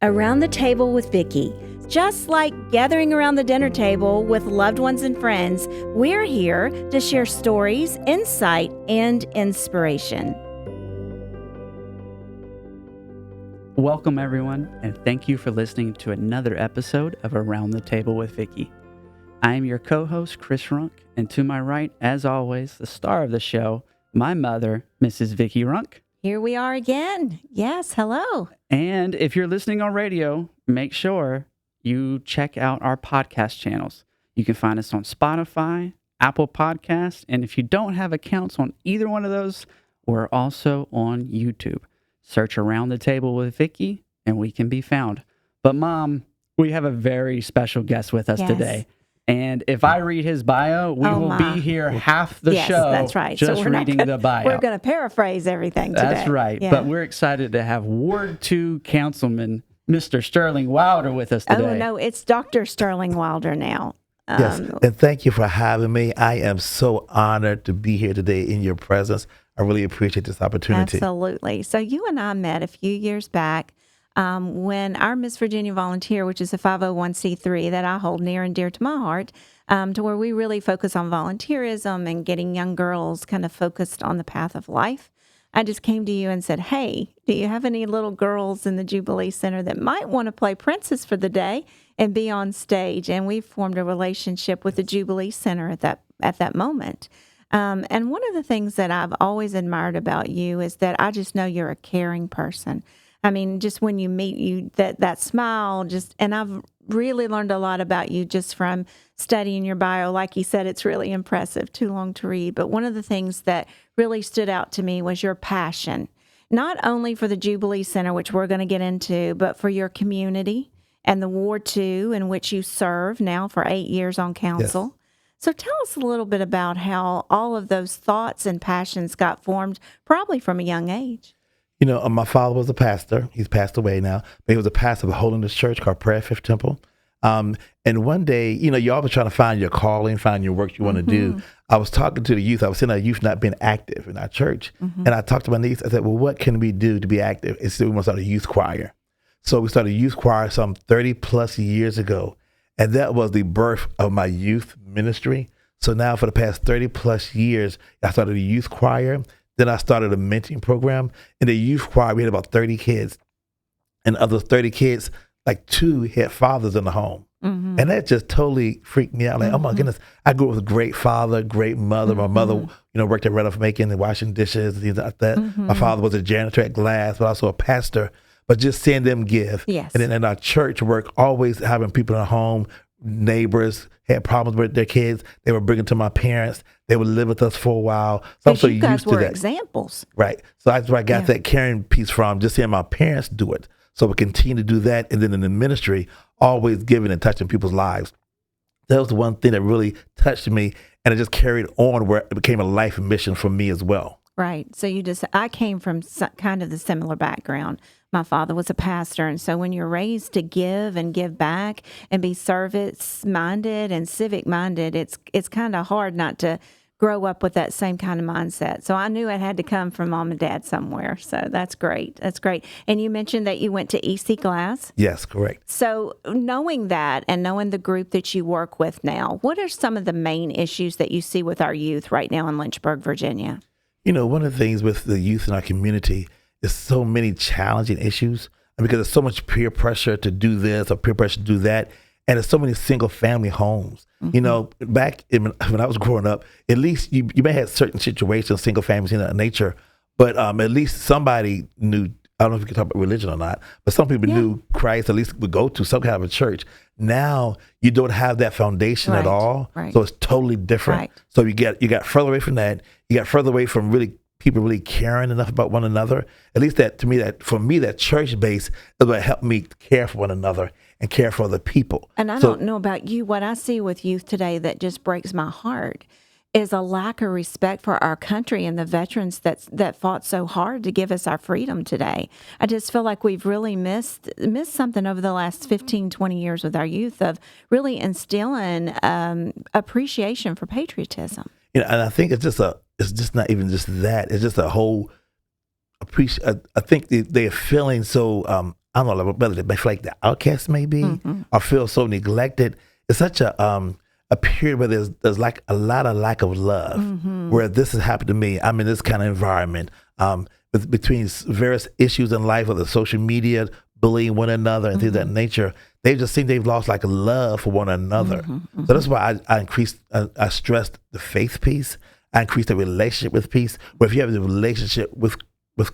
Around the Table with Vickie. Just like gathering around the dinner table with loved ones and friends, we're here to share stories, insight, and inspiration. Welcome, everyone, and thank you for listening to another episode of Around the Table with Vickie. I am your co-host, Chris Runk, and to my right, as always, the star of the show, my mother, Mrs. Vickie Runk. Here we are again. Yes, hello. And if you're listening on radio, make sure you check out our podcast channels. You can find us on Spotify, Apple Podcasts, and if you don't have accounts on either one of those, we're also on YouTube. Search Around the Table with Vickie, and we can be found. But Mom, we have a very special guest with us today. And if I read his bio, we will be here half the show. That's right. Just so reading the bio. We're going to paraphrase everything today. That's right. Yeah. But we're excited to have Ward 2 Councilman Mr. Sterling Wilder with us today. Oh, no, it's Dr. Sterling Wilder now. Yes, and thank you for having me. I am so honored to be here today in your presence. I really appreciate this opportunity. Absolutely. So you and I met a few years back when our Miss Virginia Volunteer, which is a 501c3 that I hold near and dear to my heart, to where we really focus on volunteerism and getting young girls kind of focused on the path of life. I just came to you and said, hey, do you have any little girls in the Jubilee Center that might want to play princess for the day and be on stage? And we formed a relationship with the Jubilee Center at that moment. And one of the things that I've always admired about you is that I just know you're a caring person. I mean, just when you meet you, that smile, and I've really learned a lot about you just from studying your bio. Like you said, it's really impressive, too long to read. But one of the things that really stood out to me was your passion, not only for the Jubilee Center, which we're going to get into, but for your community and the Ward 2 in which you serve now for 8 years on council. Yes. So tell us a little bit about how all of those thoughts and passions got formed, probably from a young age. You know, my father was a pastor. He's passed away now, but he was a pastor of a holiness church called Prayer Fifth Temple. And one day, you know, you're always trying to find your calling, find your work you want to do. I was talking to the youth. I was seeing our youth not being active in our church. And I talked to my niece. I said, well, what can we do to be active? And so we want to start a youth choir. So we started a youth choir some 30 plus years ago. And that was the birth of my youth ministry. So now for the past 30 plus years, I started a youth choir. Then I started a mentoring program. In the youth choir, we had about 30 kids. And of those 30 kids, like 2 had fathers in the home. And that just totally freaked me out. Like, oh my goodness, I grew up with a great father, great mother. My mother, you know, worked at Red Making and washing dishes and things like that. My father was a janitor at Glass, but also a pastor. But just seeing them give. Yes. And then in our church work, always having people in the home, neighbors had problems with their kids. They were bringing to my parents. They would live with us for a while. So I'm so used to that. You guys were examples. Right. So that's where I got that caring piece from, just seeing my parents do it. So we continue to do that. And then in the ministry, always giving and touching people's lives. That was the one thing that really touched me. And it just carried on where it became a life mission for me as well. Right. So I came from kind of the similar background. My father was a pastor. And so when you're raised to give and give back and be service-minded and civic-minded, it's kind of hard not to grow up with that same kind of mindset. So I knew it had to come from mom and dad somewhere. So that's great. That's great. And you mentioned that you went to EC Glass. Yes, correct. So knowing that and knowing the group that you work with now, what are some of the main issues that you see with our youth right now in Lynchburg, Virginia? You know, one of the things with the youth in our community is so many challenging issues because there's so much peer pressure to do this or peer pressure to do that. And there's so many single family homes. You know, back when I was growing up, at least you may have certain situations, single families in that nature, but at least somebody knew, I don't know if you can talk about religion or not, but some people knew Christ, at least would go to some kind of a church. Now you don't have that foundation at all. So it's totally different. So you got further away from that. You got further away from really people really caring enough about one another. At least for me, that church base is what helped me care for one another and care for other people. And I don't know about you, what I see with youth today that just breaks my heart is a lack of respect for our country and the veterans that fought so hard to give us our freedom today. I just feel like we've really missed something over the last 15, 20 years with our youth of really instilling appreciation for patriotism. You know, and I think it's just not even just that. It's just a whole I think they're feeling so I don't know whether they feel like the outcast maybe or feel so neglected. It's such a period where there's like a lot of lack of love, where this has happened to me. I'm in this kind of environment between various issues in life, with the social media, bullying one another and things of that nature. They just seem they've lost like love for one another. So that's why I stressed the faith piece. I increased the relationship with peace. Where if you have a relationship with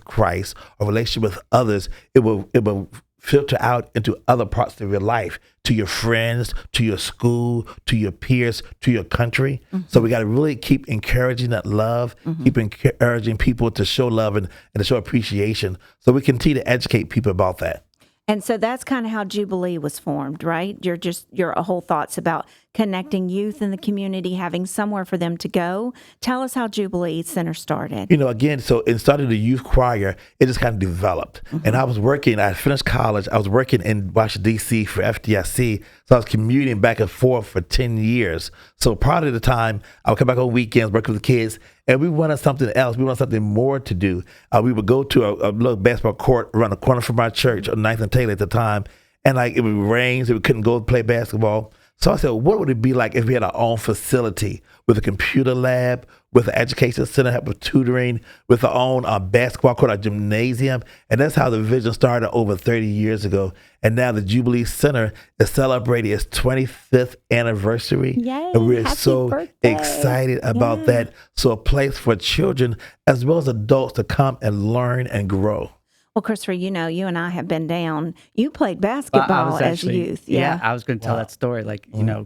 Christ or relationship with others, it will filter out into other parts of your life, to your friends, to your school, to your peers, to your country. So we got to really keep encouraging that love, keep encouraging people to show love and to show appreciation. So we continue to educate people about that. And so that's kind of how Jubilee was formed, right? Your whole thoughts about connecting youth in the community, having somewhere for them to go. Tell us how Jubilee Center started. Again, so in starting the youth choir, it just kind of developed. And I finished college. I was working in Washington, D.C. for FDIC. So I was commuting back and forth for 10 years. So part of the time, I would come back on weekends, work with the kids, and we wanted something else. We wanted something more to do. We would go to a little basketball court around the corner from our church on 9th and Taylor at the time. And it would rain, so we couldn't go play basketball. So I said, what would it be like if we had our own facility with a computer lab, with an education center, with tutoring, with our own basketball court, our gymnasium? And that's how the vision started over 30 years ago. And now the Jubilee Center is celebrating its 25th anniversary. Yay, and we're happy so birthday. excited about that. So a place for children as well as adults to come and learn and grow. Well, Christopher, you and I have been down. You played basketball as youth. Yeah, I was going to tell that story.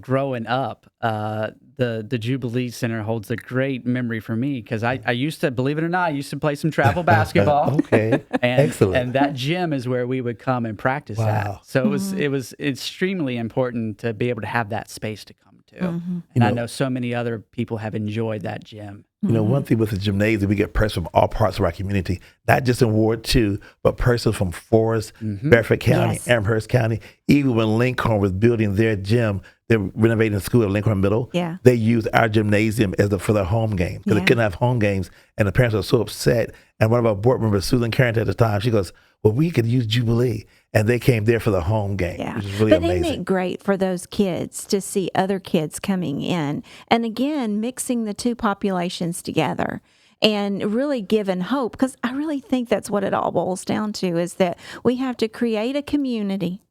Growing up, the Jubilee Center holds a great memory for me because I used to, believe it or not, I used to play some travel basketball. Okay, excellent. And that gym is where we would come and practice at. So it was extremely important to be able to have that space to come to. And I know so many other people have enjoyed that gym. One thing with the gymnasium, we get persons from all parts of our community, not just in Ward 2, but persons from Forest, Bedford County, Amherst County. Even when Lincoln was building their gym, they're renovating the school at Lincoln Middle. Yeah. They used our gymnasium for their home game because they couldn't have home games, and the parents were so upset. And one of our board members, Susan Carrington at the time, she goes, well, we could use Jubilee. And they came there for the home game, which is really amazing. But isn't it great for those kids to see other kids coming in and, again, mixing the two populations together and really giving hope? Because I really think that's what it all boils down to, is that we have to create a community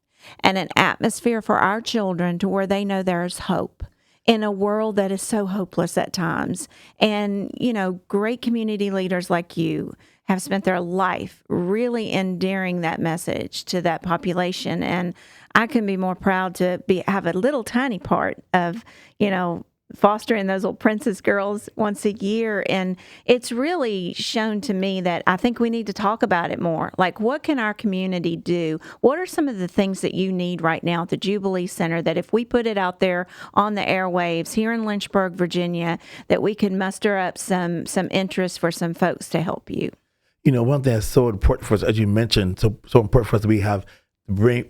and an atmosphere for our children to where they know there's hope in a world that is so hopeless at times. And, great community leaders like you have spent their life really endearing that message to that population. And I couldn't be more proud to have a little tiny part of, fostering those little princess girls once a year. And it's really shown to me that I think we need to talk about it more. Like, what can our community do? What are some of the things that you need right now at the Jubilee Center that if we put it out there on the airwaves here in Lynchburg, Virginia, that we could muster up some interest for some folks to help you? One thing that's so important for us, as you mentioned, so important for us that we have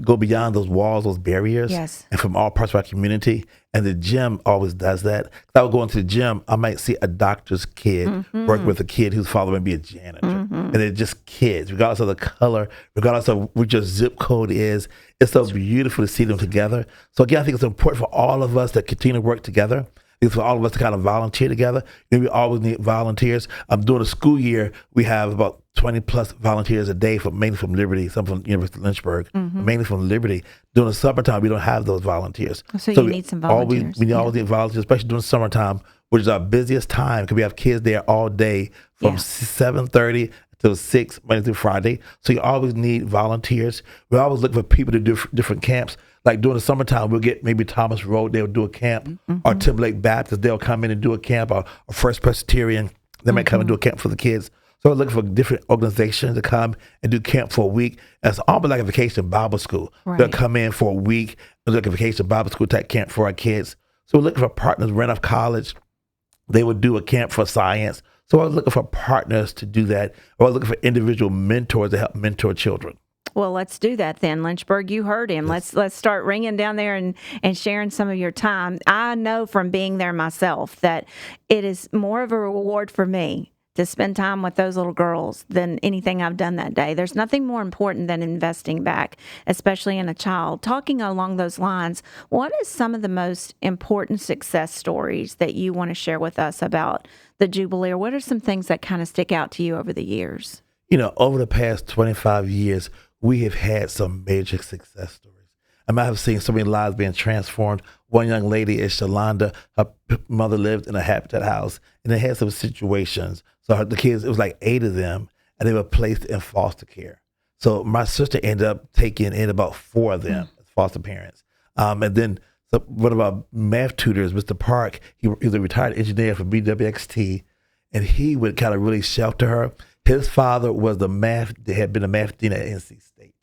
go beyond those walls, those barriers, and from all parts of our community. And the gym always does that. I would go into the gym, I might see a doctor's kid work with a kid whose father might be a janitor. And they're just kids, regardless of the color, regardless of what your zip code is. It's so beautiful to see them together. So again, I think it's important for all of us to continue to work together. It's for all of us to kind of volunteer together. We always need volunteers. During the school year, we have about 20 plus volunteers a day, mainly from Liberty, some from University of Lynchburg, mainly from Liberty. During the summertime, we don't have those volunteers. So you need some volunteers. We always need volunteers, especially during summertime, which is our busiest time because we have kids there all day from 7:30 till 6 Monday through Friday. So you always need volunteers. We always look for people to do different camps. Like during the summertime, we'll get maybe Thomas Road, they'll do a camp, or Timberlake Baptist, they'll come in and do a camp, or First Presbyterian, they might come and do a camp for the kids. So we're looking for different organizations to come and do camp for a week. And it's almost like a vacation Bible school. Right. They'll come in for a week, and like a vacation Bible school type camp for our kids. So we're looking for partners right off college. They would do a camp for science. So I was looking for partners to do that. I was looking for individual mentors to help mentor children. Well, let's do that then. Lynchburg, you heard him. Let's start ringing down there and sharing some of your time. I know from being there myself that it is more of a reward for me to spend time with those little girls than anything I've done that day. There's nothing more important than investing back, especially in a child. Talking along those lines, what is some of the most important success stories that you want to share with us about the Jubilee, or what are some things that kind of stick out to you over the years? Over the past 25 years, we have had some major success stories. I might have seen so many lives being transformed. One young lady is Shalonda. Her mother lived in a Habitat house, and they had some situations. So the kids, it was like 8 of them, and they were placed in foster care. So my sister ended up taking in about 4 of them as foster parents. And then one of our math tutors, Mr. Park, he was a retired engineer for BWXT, and he would kind of really shelter her. His father was had been a math dean at NC State.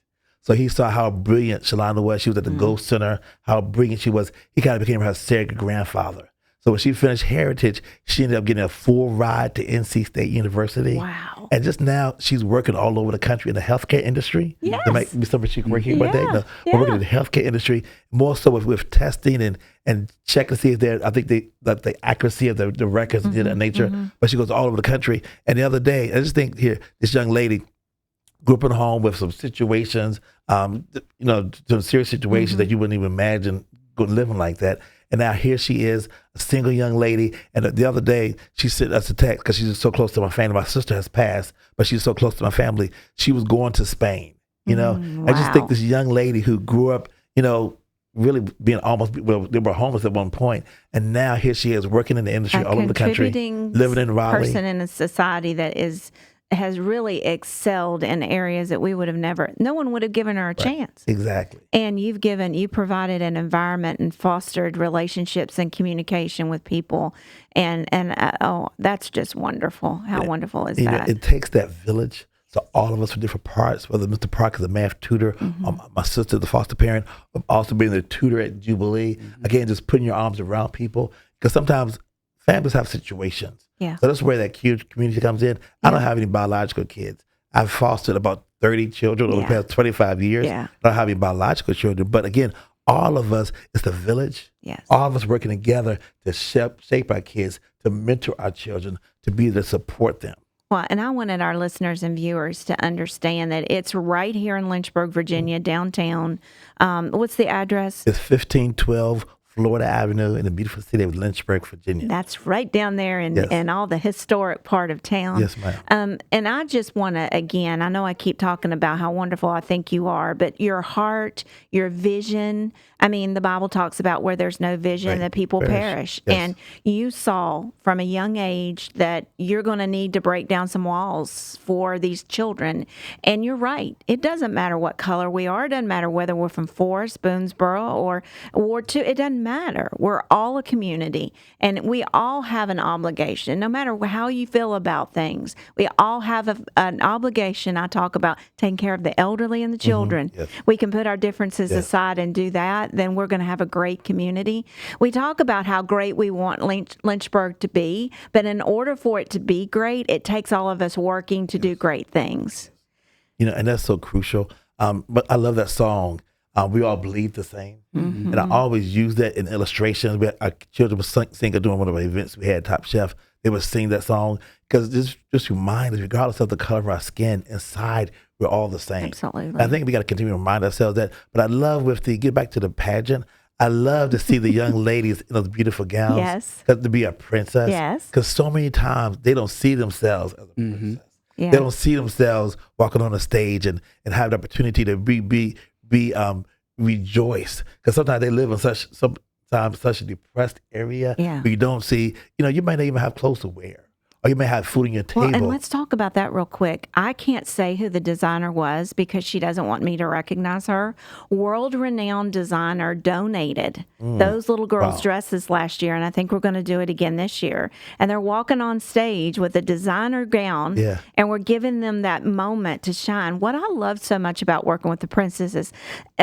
So he saw how brilliant Shalonda was. She was at the Ghost Center, how brilliant she was. He kind of became her surrogate grandfather. So when she finished Heritage, she ended up getting a full ride to NC State University. Wow. And just now, she's working all over the country in the healthcare industry. Yes. There might be somebody she can work here one day. No, Yeah. We're working in the healthcare industry, more so with testing and checking to see if the accuracy of the records and that nature. But she goes all over the country. And the other day, I just think here, this young lady grew up in a home with some situations, some serious situations that you wouldn't even imagine living like that. And now here she is, a single young lady. And the other day, she sent us a text because she's so close to my family. My sister has passed, but she's so close to my family. She was going to Spain. Wow. I just think this young lady who grew up, really being they were homeless at one point, and now here she is working in the industry all over the country, living in Raleigh. Person in a society that has really excelled in areas that we would have no one would have given her a chance. Exactly. And you provided an environment and fostered relationships and communication with people. And that's just wonderful. How wonderful is that? It takes that village. So all of us from different parts, whether Mr. Park is a math tutor, my sister, the foster parent, also being the tutor at Jubilee. Again, just putting your arms around people. Because sometimes families have situations. Yeah. So that's where that community comes in. I don't have any biological kids. I've fostered about 30 children over the past 25 years. Yeah. I don't have any biological children. But again, all of us, it's the village. Yes. All of us working together to shape our kids, to mentor our children, to be there to support them. Well, and I wanted our listeners and viewers to understand that it's right here in Lynchburg, Virginia, downtown. What's the address? It's 1512 Florida Avenue in the beautiful city of Lynchburg, Virginia. That's right down there in all the historic part of town. Yes, ma'am. And I just want to, again, I know I keep talking about how wonderful I think you are, but your heart, your vision, the Bible talks about where there's no vision, the people perish. Yes. And you saw from a young age that you're going to need to break down some walls for these children. And you're right. It doesn't matter what color we are. It doesn't matter whether we're from Forest, Boonesboro, or Ward 2. It doesn't matter. We're all a community, and we all have an obligation, no matter how you feel about things. We all have an obligation. I talk about taking care of the elderly and the children. Yes. We can put our differences aside and do that. Then we're going to have a great community. We talk about how great we want Lynchburg to be, but in order for it to be great, it takes all of us working to do great things. And that's so crucial. But I love that song. We all bleed the same. And I always use that in illustrations. Our children were singing during one of our events we had, Top Chef. They would sing that song because just remind us, regardless of the color of our skin, inside we're all the same. Absolutely. I think we got to continue to remind ourselves that. But I love get back to the pageant, I love to see the young ladies in those beautiful gowns. Yes. To be a princess. Yes. Because so many times they don't see themselves as a princess. Yeah. They don't see themselves walking on a stage and have the opportunity to be rejoice. Because sometimes they live in such a depressed area where you don't see, you might not even have clothes to wear. Or you may have food on your table. Well, and let's talk about that real quick. I can't say who the designer was because she doesn't want me to recognize her. World-renowned designer donated those little girls' dresses last year, and I think we're going to do it again this year. And they're walking on stage with a designer gown, and we're giving them that moment to shine. What I love so much about working with the princesses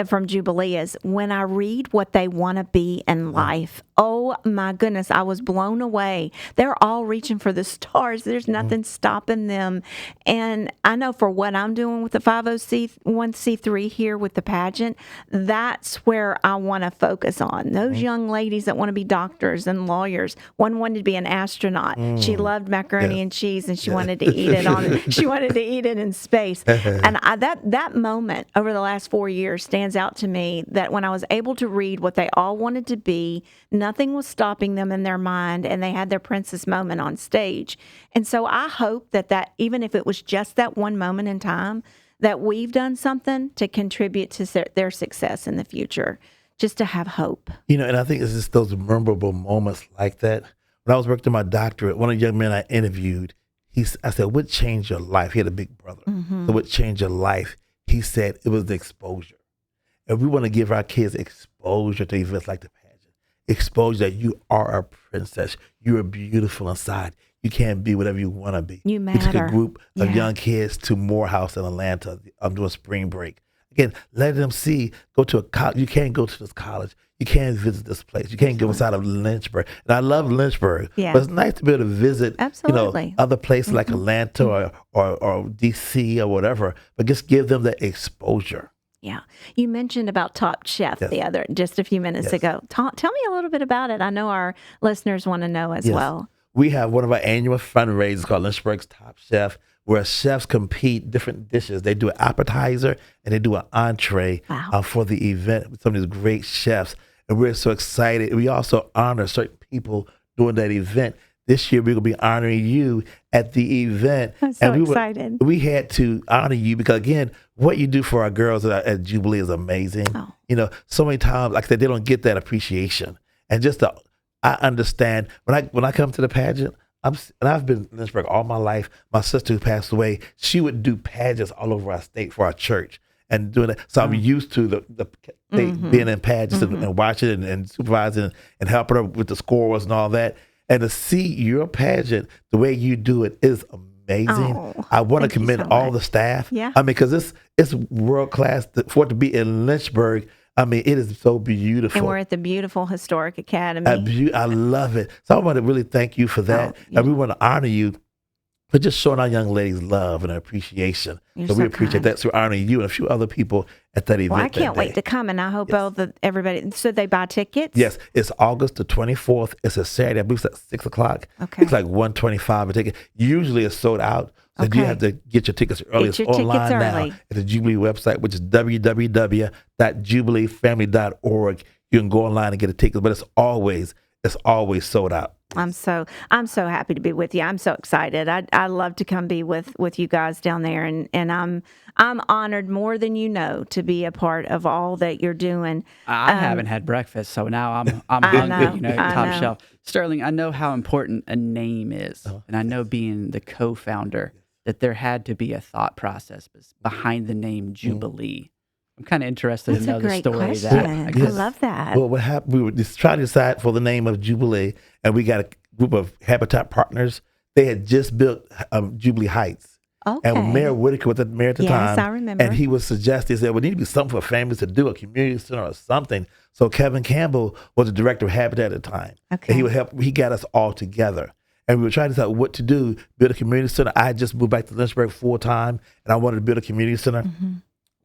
from Jubilee is when I read what they want to be in life oh my goodness, I was blown away. They're all reaching for the stars. There's nothing stopping them. And I know for what I'm doing with the 501c3 here with the pageant, that's where I want to focus on. Those young ladies that want to be doctors and lawyers. One wanted to be an astronaut. She loved macaroni and cheese, and she wanted to eat it she wanted to eat it in space. And that moment over the last 4 years stands out to me, that when I was able to read what they all wanted to be, nothing was stopping them in their mind, and they had their princess moment on stage. And so I hope that even if it was just that one moment in time, that we've done something to contribute to their success in the future, just to have hope. And I think it's just those memorable moments like that. When I was working my doctorate, one of the young men I interviewed, I said, what changed your life? He had a big brother. So what changed your life? He said it was the exposure. And we want to give our kids exposure to events like the pageant. Exposure that you are a princess. You are beautiful inside. You can't be whatever you want to be. You matter. We took a group of young kids to Morehouse in Atlanta doing spring break. Again, let them see, go to a college. You can't go to this college. You can't visit this place. You can't go outside of Lynchburg. And I love Lynchburg. Yeah. But it's nice to be able to visit, Absolutely. other places like Atlanta or D.C. or whatever, but just give them the exposure. Yeah. You mentioned about Top Chef just a few minutes ago. Tell me a little bit about it. I know our listeners want to know as well. We have one of our annual fundraisers called Lynchburg's Top Chef, where chefs compete different dishes. They do an appetizer and they do an entree for the event with some of these great chefs. And we're so excited. We also honor certain people during that event. This year, we're going to be honoring you at the event. I'm so excited. We had to honor you because, again, what you do for our girls at Jubilee is amazing. Oh. So many times, like I said, they don't get that appreciation. And I understand when I come to the pageant, and I've been in Lynchburg all my life. My sister who passed away, she would do pageants all over our state for our church and doing that. So I'm used to the being in pageants and watching and supervising and helping her with the scores and all that. And to see your pageant, the way you do it is amazing. Oh, I want to commend all the staff. Yeah. I mean, because it's world class for it to be in Lynchburg. I mean, it is so beautiful. And we're at the beautiful Historic Academy. I love it. So I want to really thank you for that. And we want to honor you for just showing our young ladies love and appreciation. So we appreciate that. So we're honoring you and a few other people at that event. Well, I can't wait to come, and I hope everybody, so they buy tickets? Yes, it's August the 24th. It's a Saturday. I believe it's at 6 o'clock. Okay. It's like $125 a ticket. Usually it's sold out. So you have to get your tickets early. It's online now at the Jubilee website, which is www.jubileefamily.org. You can go online and get a ticket, but it's always sold out. I'm so happy to be with you. I'm so excited. I love to come be with you guys down there, and I'm honored more than you know to be a part of all that you're doing. I haven't had breakfast, so now I'm hungry. Top shelf. Sterling, I know how important a name is, and I know being the co-founder that there had to be a thought process behind the name Jubilee. I'm kind of interested to know the story of that. I love that. Well, what happened? We were just trying to decide for the name of Jubilee, and we got a group of Habitat partners. They had just built Jubilee Heights. Okay. And Mayor Whitaker was the mayor at the time. Yes, I remember. And he was suggesting that we need to be something for families to do, a community center or something. So Kevin Campbell was the director of Habitat at the time. Okay. And he would help. He got us all together. And we were trying to decide what to do, build a community center. I had just moved back to Lynchburg full time, and I wanted to build a community center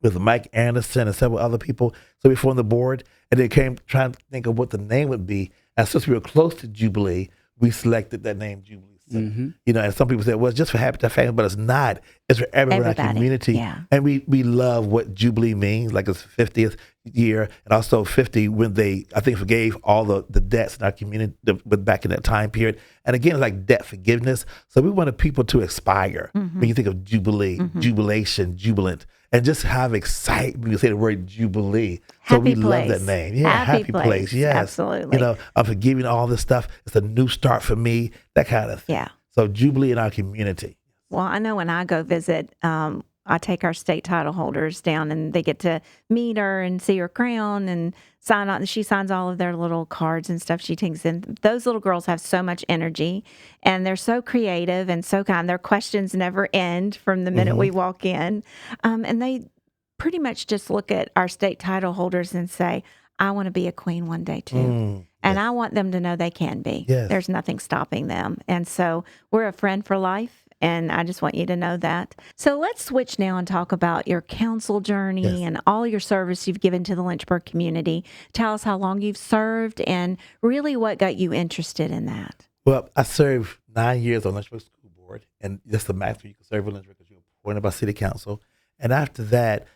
with Mike Anderson and several other people. So we formed the board, and then came trying to think of what the name would be. And since we were close to Jubilee, we selected that name, Jubilee Center. And some people said, well, it's just for Habitat family, but it's not. It's for everybody in our community. Yeah. And we love what Jubilee means, like it's 50th year, and also 50 when they, I think, forgave all the debts in our community back in that time period. And again, it's like debt forgiveness. So we wanted people to aspire. When you think of Jubilee, jubilation, jubilant, and just have excitement when you say the word Jubilee. So we love that name. Yeah, happy place. Yes. Absolutely. I'm forgiving all this stuff. It's a new start for me, that kind of thing. Yeah. So Jubilee in our community. Well, I know when I go visit, I take our state title holders down, and they get to meet her and see her crown and sign on. She signs all of their little cards and stuff she takes in. Those little girls have so much energy, and they're so creative and so kind. Their questions never end from the minute we walk in. And they pretty much just look at our state title holders and say, I want to be a queen one day too. And I want them to know they can be. Yes. There's nothing stopping them. And so we're a friend for life. And I just want you to know that. So let's switch now and talk about your council journey and all your service you've given to the Lynchburg community. Tell us how long you've served and really what got you interested in that. Well, I served 9 years on Lynchburg School Board, and that's the maximum you can serve on Lynchburg because you're appointed by City Council. And after that,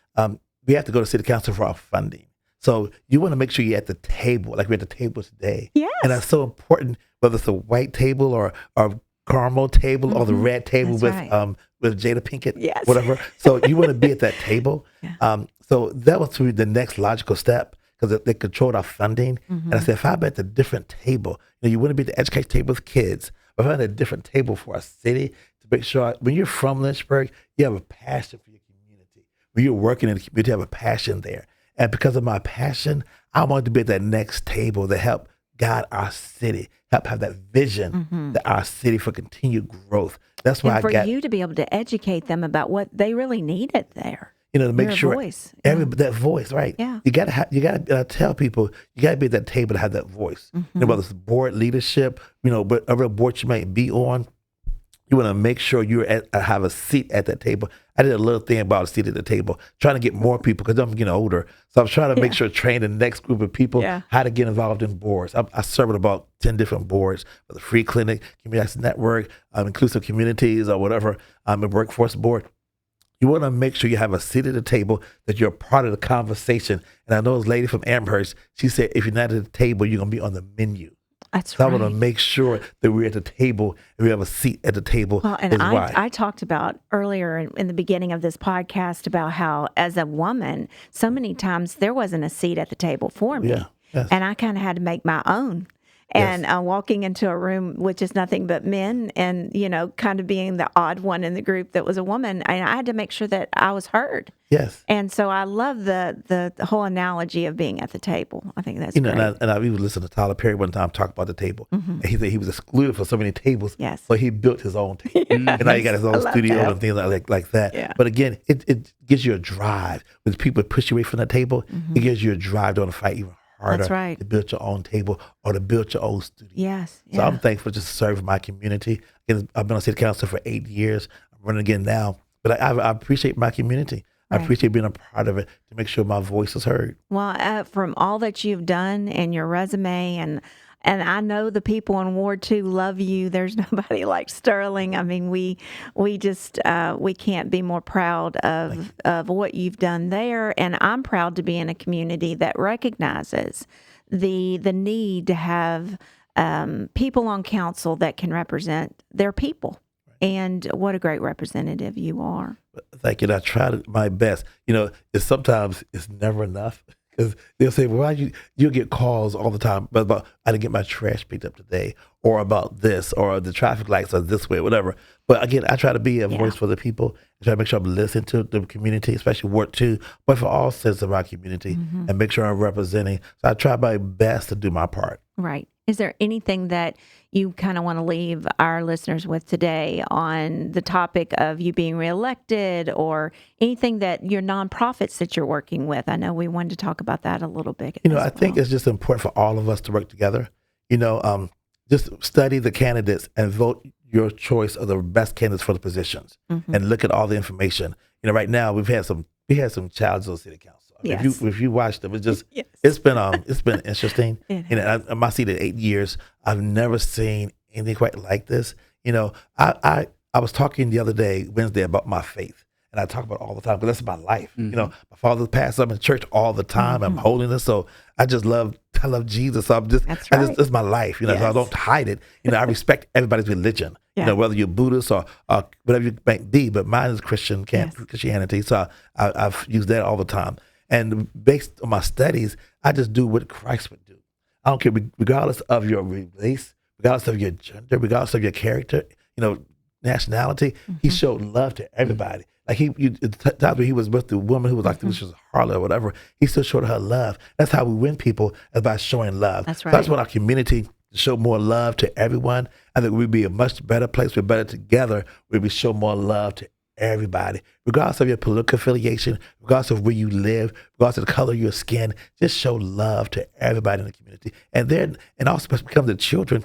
we have to go to City Council for our funding. So you want to make sure you're at the table, like we're at the table today. Yes. And that's so important, whether it's a white table or caramel table or the red table with Jada Pinkett, whatever. So you want to be at that table. So that was the next logical step because they controlled our funding. And I said, if I'm at the different table, you want to be at the education table with kids, but if I'm at a different table for our city to make sure when you're from Lynchburg, you have a passion for your community. When you're working in the community, you have a passion there. And because of my passion, I wanted to be at that next table to help guide our city, help have that vision that our city for continued growth. That's why and for you to be able to educate them about what they really needed there. To make sure voice. that voice, right? Yeah. You gotta tell people you gotta be at that table to have that voice. Whether it's board leadership, whatever board you might be on, you want to make sure you have a seat at that table. I did a little thing about a seat at the table, trying to get more people because I'm getting older. So I'm trying to make sure train the next group of people how to get involved in boards. I serve at about 10 different boards, for the Free Clinic, Community Access Network, Inclusive Communities, or whatever, a workforce board. You want to make sure you have a seat at the table, that you're part of the conversation. And I know this lady from Amherst, she said, if you're not at the table, you're going to be on the menu. That's so right. I want to make sure that we're at the table and we have a seat at the table. Well, and I talked about earlier in the beginning of this podcast about how, as a woman, so many times there wasn't a seat at the table for me. And I kind of had to make my own. And walking into a room with just nothing but men and, kind of being the odd one in the group that was a woman, I had to make sure that I was heard. Yes. And so I love the whole analogy of being at the table. I think that's great. And I even listened to Tyler Perry one time talk about the table. And he said he was excluded from so many tables. Yes. So he built his own table. And now he got his own studio and things like that. Yeah. But again, it gives you a drive. When people push you away from the table, it gives you a drive to want to fight even harder. That's right. To build your own table or to build your own studio. Yes. So I'm thankful just to serve my community. Again, I've been on city council for 8 years. I'm running again now. But I appreciate my community. Right. I appreciate being a part of it to make sure my voice is heard. Well, from all that you've done and your resume, and I know the people in Ward 2 love you. There's nobody like Sterling. I mean, we just we can't be more proud of what you've done there. And I'm proud to be in a community that recognizes the need to have people on council that can represent their people. And what a great representative you are. Thank you. I tried my best. Sometimes it's never enough because they'll say, well, you'll get calls all the time about, I didn't get my trash picked up today, or about this, or the traffic lights are this way, whatever. But again, I try to be a voice for the people. I try to make sure I'm listening to the community, especially Ward 2, but for all sense of our community, and make sure I'm representing. So I try my best to do my part. Right. Is there anything that you kind of want to leave our listeners with today on the topic of you being reelected, or anything that your nonprofits that you're working with? I know we wanted to talk about that a little bit. I think it's just important for all of us to work together. Just study the candidates and vote your choice of the best candidates for the positions, and look at all the information. Right now we had some challenges on city council. Yes. If you watched them, it's just it's been interesting. My seat at 8 years, I've never seen anything quite like this. I was talking the other day, Wednesday, about my faith, and I talk about it all the time because that's my life. My father's pastor. I'm in church all the time. I'm holding this, so I love Jesus. So it's my life. So I don't hide it. I respect everybody's religion. Whether you're Buddhist or whatever you might be, but mine is Christianity. So I've used that all the time. And based on my studies, I just do what Christ would do. I don't care, regardless of your race, regardless of your gender, regardless of your character, nationality. He showed love to everybody. Like the times when he was with the woman who was like this was Harlot or whatever, he still showed her love. That's how we win people, is by showing love. That's right. So I just want our community to show more love to everyone. I think we'd be a much better place. We're better together. We show more love to everybody, regardless of your political affiliation, regardless of where you live, regardless of the color of your skin. Just show love to everybody in the community. And also become the children,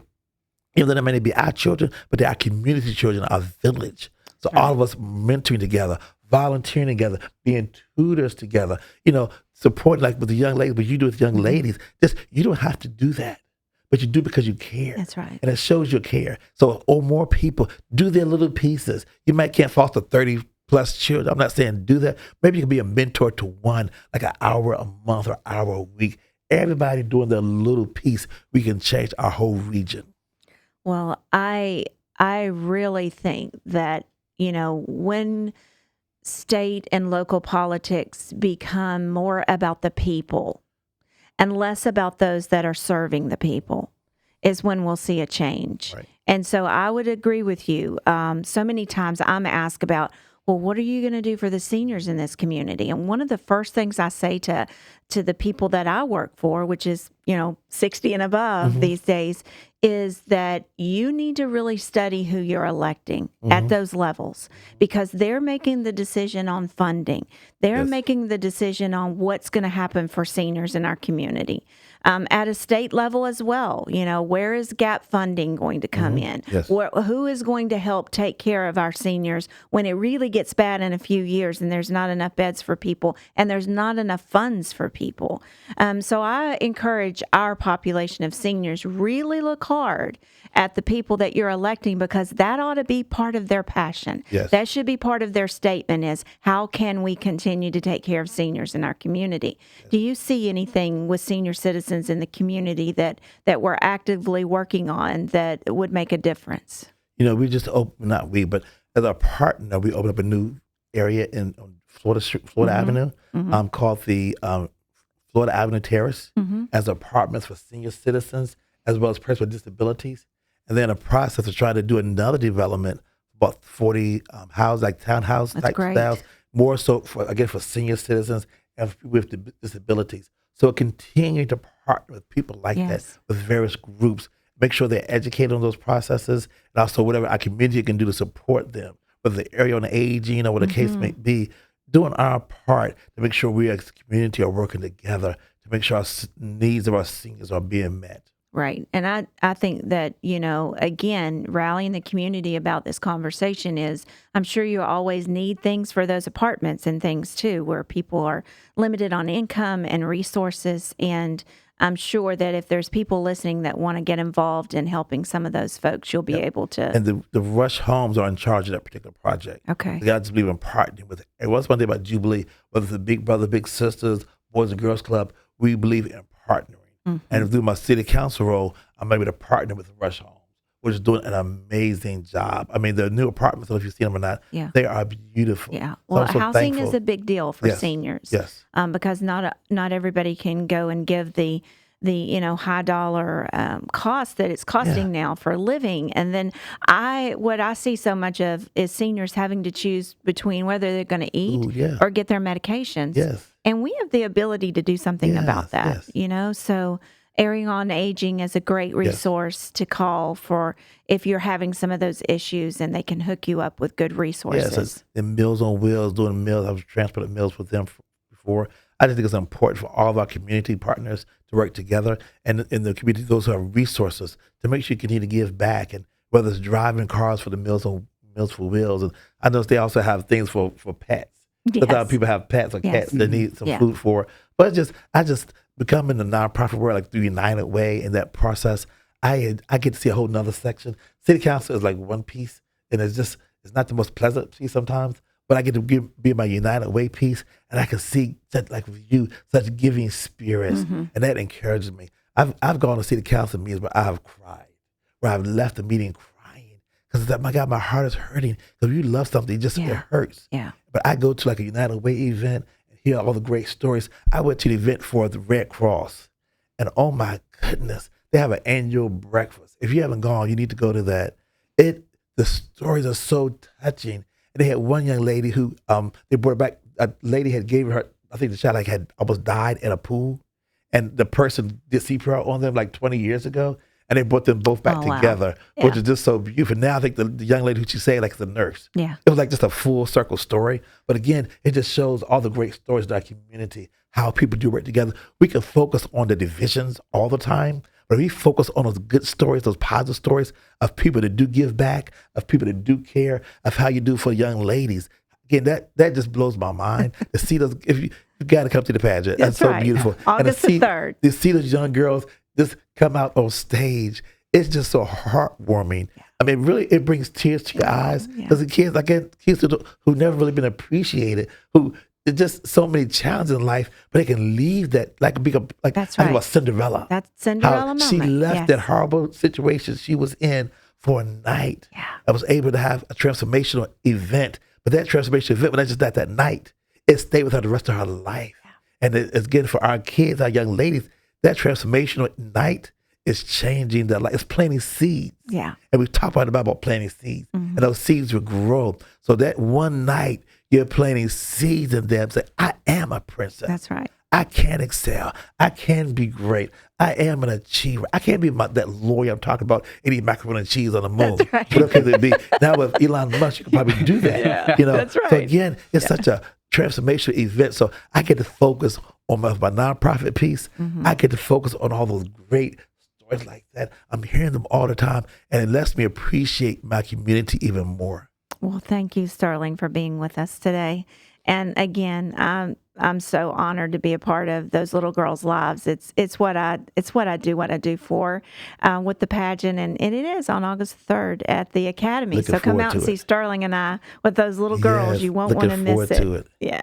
even though they may not be our children, but they're our community children, our village. So all of us mentoring together, volunteering together, being tutors together, support like with the young ladies, but you do with young ladies. You don't have to do that, but you do because you care. That's right. And it shows your care. So, more people do their little pieces. You can't foster 30 plus children. I'm not saying do that. Maybe you can be a mentor to one, like an hour a month or hour a week. Everybody doing their little piece, we can change our whole region. Well, I really think that, when state and local politics become more about the people and less about those that are serving the people is when we'll see a change. Right. And so I would agree with you. So many times I'm asked about, well, what are you going to do for the seniors in this community? And one of the first things I say to the people that I work for, which is, 60 and above these days, is that you need to really study who you're electing at those levels, because they're making the decision on funding. They're making the decision on what's going to happen for seniors in our community. At a state level as well, where is gap funding going to come in? Yes. Who is going to help take care of our seniors when it really gets bad in a few years and there's not enough beds for people and there's not enough funds for people? So I encourage our population of seniors really look hard at the people that you're electing, because that ought to be part of their passion. Yes. That should be part of their statement is, how can we continue to take care of seniors in our community? Yes. Do you see anything with senior citizens in the community that we're actively working on that would make a difference? We just opened, not we, but as a partner, we opened up a new area on Florida Avenue called the Florida Avenue Terrace as apartments for senior citizens as well as persons with disabilities. And then a process of trying to do another development, about 40 houses, like townhouse type styles, more so for senior citizens and with disabilities. So continue to partner with people like that, with various groups, make sure they're educated on those processes, and also whatever our community can do to support them, whether the area on aging or whatever the case may be, doing our part to make sure we as a community are working together to make sure our needs of our seniors are being met. Right. And I think that, again, rallying the community about this conversation is, I'm sure you always need things for those apartments and things too, where people are limited on income and resources. And I'm sure that if there's people listening that want to get involved in helping some of those folks, you'll be able to. And the Rush Homes are in charge of that particular project. Okay. I just believe in partnering with it. And what's one thing about Jubilee, whether it's the Big Brother, Big Sisters, Boys and Girls Club, we believe in partnering. And through my city council role, I'm able to partner with Rush Homes, which is doing an amazing job. I mean, the new apartments, I don't know if you've seen them or not, they are beautiful. Yeah. Well, so housing thankful. is a big deal for seniors. Yes. Because not everybody can go and give the high dollar cost that it's costing now for living. And then what I see so much of is seniors having to choose between whether they're going to eat or get their medications. Yes. And we have the ability to do something about that, So Airing on Aging is a great resource to call for if you're having some of those issues, and they can hook you up with good resources. Yes, and Meals on Wheels, doing meals. I was transporting meals with them before. I just think it's important for all of our community partners to work together, and in the community, those who have resources, to make sure you continue to give back. And whether it's driving cars for the Meals for Wheels, and I know they also have things for pets. Yes. A lot of people have pets or cats that need some food for. But I just becoming the nonprofit world, like through United Way, in that process, I get to see a whole nother section. City council is like one piece, and it's not the most pleasant piece sometimes. But I get to be in my United Way piece, and I can see, like with you, such giving spirits, and that encourages me. I've gone to city council meetings where I have cried, where I've left the meeting crying, because my God, my heart is hurting. Because you love something, it hurts. Yeah. But I go to like a United Way event and hear all the great stories. I went to the event for the Red Cross, and oh my goodness, they have an annual breakfast. If you haven't gone, you need to go to that. The stories are so touching. And they had one young lady who they brought back. A lady had gave her, I think the child had almost died in a pool, and the person did CPR on them like 20 years ago. and they brought them both back Oh, wow. together, Yeah. which is just so beautiful. Now I think the young lady who she said, like, is a nurse. Yeah. It was like just a full circle story. But again, it just shows all the great stories in our community, how people do work together. We can focus on the divisions all the time, but if we focus on those good stories, those positive stories of people that do give back, of people that do care, of how you do for young ladies. Again, that just blows my mind to see those. If you got to come to the pageant, that's so right. beautiful. August the 3rd. To see those young girls just come out on stage, it's just so heartwarming. I mean, really, it brings tears to your eyes because the kids, kids who never really been appreciated, who there's just so many challenges in life, but they can leave that like That's I think right. about Cinderella. That's Cinderella How moment. she left Yes. that horrible situation she was in for a night. Yeah. I was able to have a transformational event, but that transformational event was not just that night. It stayed with her the rest of her life. And it's again for our kids, our young ladies, that transformational night is changing their life. It's planting seeds. Yeah. And we talk about the Bible, planting seeds, and those seeds will grow. So that one night, you're planting seeds in them. Say, I am a princess. That's right. I can excel. I can be great. I am an achiever. I can't be that lawyer I'm talking about eating macaroni and cheese on the moon. That's right. Whatever it be. Now with Elon Musk, you can probably do that. Yeah, you know? that's right. So again, it's such a transformational event. So I get to focus on my nonprofit piece. I get to focus on all those great stories like that. I'm hearing them all the time, and it lets me appreciate my community even more. Well, thank you, Sterling, for being with us today. And again, I'm so honored to be a part of those little girls' lives. It's what I do for with the pageant, and it is on August 3rd at the Academy. Looking So come forward out to and see it. Sterling and I with those little girls. Yes, You won't want to looking miss forward it. to it. Yeah.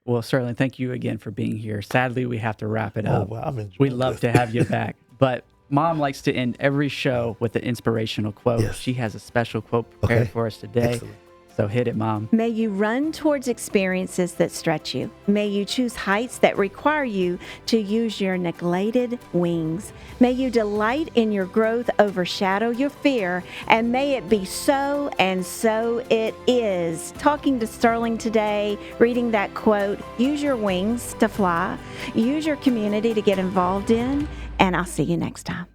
Well, Sterling, thank you again for being here. Sadly, we have to wrap it Oh, up. wow, I'm enjoying We'd love this. to have you back. But Mom likes to end every show with an inspirational quote. Yes. She has a special quote prepared Okay. for us today. Excellent. So hit it, Mom. May you run towards experiences that stretch you. May you choose heights that require you to use your neglected wings. May you delight in your growth, overshadow your fear, and may it be so, and so it is. Talking to Sterling today, reading that quote, use your wings to fly, use your community to get involved in, and I'll see you next time.